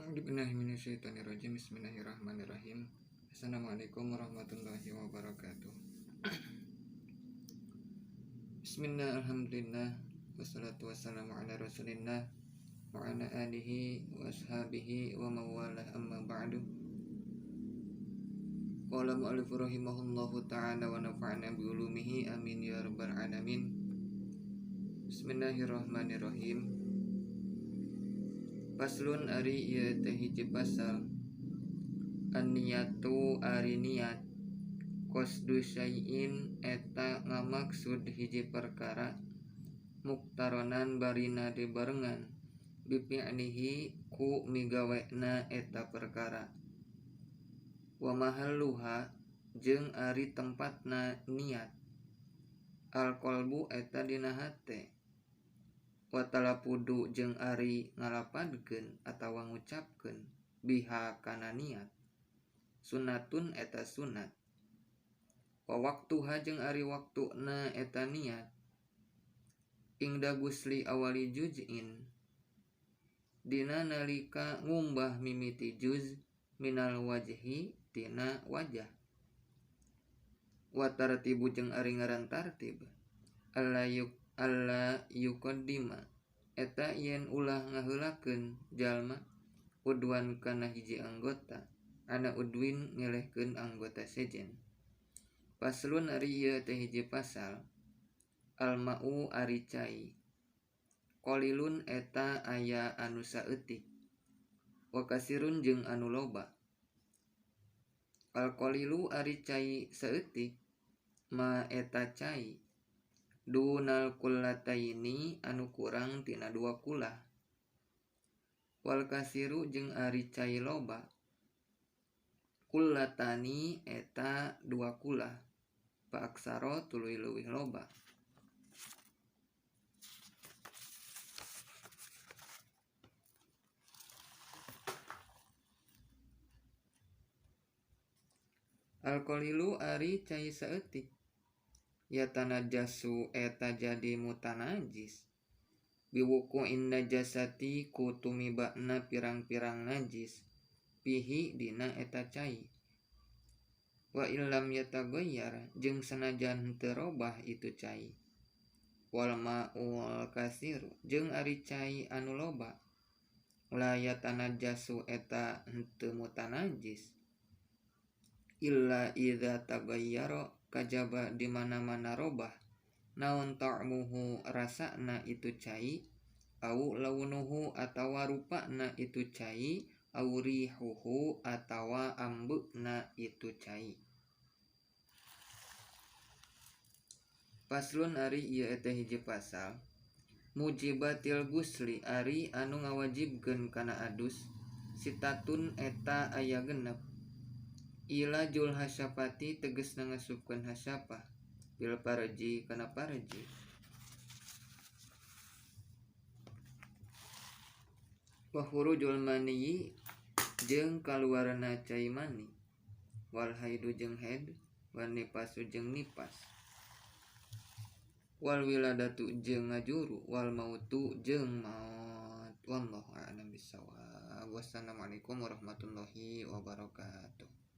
A'udzubillahi minasyaitonirrajim. Bismillahirrahmanirrahim. Assalamualaikum warahmatullahi wabarakatuh. Bismillah, alhamdulillah, wassalatu wassalamu ala rasulillah wa ala alihi wa ashabihi wa mawalah, amma ba'du. Qala mu'allif rahimahullahu ta'ala wa nafa'ana biulumihi, amin ya rabbal alamin. Bismillahirrahmanirrahim. Paslun ari ieu teh hiji pasal. An-niyatu ari niat, qasdu syai'in eta ngamaksud hiji perkara, muktaronan barina dibarengan, bifi'lihi ku migawena eta perkara. Wa mahalluha jeung ari tempatna niat, al-qalbu eta dina hate. Wa talapudu jeung ari ngalapadkeun atawa ngucapkeun biha kana niat, sunnatun eta sunat. Wa waktuha jeung ari waktuna eta niat, ingda gusli awali juz'in dina nalika ngumbah mimiti juz minal wajhi tina wajah. Wa tartibu jeung ari ngaran tartib, alla yuqaddima eta yen ulah ngaheulakeun jalma udwan kana hiji anggota, ana udwin ngelehkeun anggota sejen. Paslun ari ieu teh hiji pasal. Al-ma'u ari cai, qalilun eta aya anu saeutik, wa kasirun jeung anu loba. Al-qalilu ari cai saeutik, ma eta cai dunal kullataini anu kurang tina dua kulah. Wal kasiru jeung ari cai loba, kullatani eta dua kulah, fa aksaro tuluy leuwih loba. Al-qalilu ari cai saeutik, yatanajasu eta jadi mutanajis, biwuqu'in najasati ku tumibana pirang-pirang najis, pihi dina eta cai. Wa illam yataghayyar jeung sanajan henteu robah itu cai. Wal ma'ul kasiru jeung ari cai anu loba, la yatanajasu eta henteu mutanajis, illa idza taghayyara kajaba di mana-mana robah, naon ta'muhu rasana itu cai, au launuhu atawa rupana itu cai, au rihuhu atawa ambeuna itu cai. Paslun ari ieu eta hiji pasal. Mujibatil gusli ari anu ngawajibkeun kana adus, sitatun eta aya genep. Ilajul hasyafati tegasna ngasupkeun hasyafah, bil farji kana farji. Wa khurujul mani jeung kaluarna cai mani, wal haidu jeung haid, wan nipasu jeung nipas, wal wiladatu jeung ngajuru, wal mautu jeung maut. Wallahu a'lam bishawab. Wassalamualaikum warahmatullahi wabarakatuh.